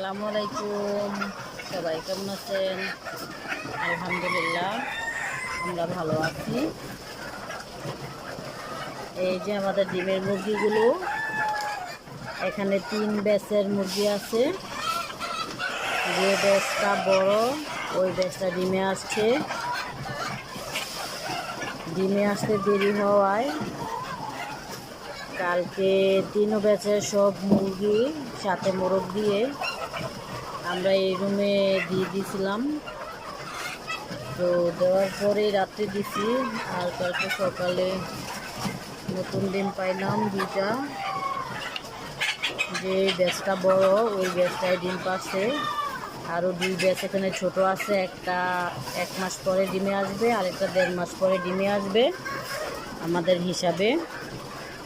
আসসালামু আলাইকুম। সবাই কেমন আছেন? আলহামদুলিল্লাহ, আমরা ভালো আছি। এই যে আমাদের ডিমের মুরগিগুলো, এখানে 3 ব্যাচের মুরগি আছে। যে ব্যাচটা বড় ওই ব্যাচটা ডিমে আসতে দেরি হওয়ায় কালকে 3 ব্যাচের সব মুরগি সাথে মোরগ দিয়ে আমরা এই রুমে দিয়ে দিয়েছিলাম। তো দেওয়ার পরে রাত্রে দিছি, আর কালকে সকালে নতুন ডিম পাইলাম 2টা। যে ব্যাচটা বড় ওই ব্যাচটায় ডিম পাচ্ছে, আরও 2 ব্যাচ এখানে ছোট আছে। একটা 1 মাস পরে ডিমে আসবে, আর একটা 1.5 মাস পরে ডিমে আসবে আমাদের হিসাবে।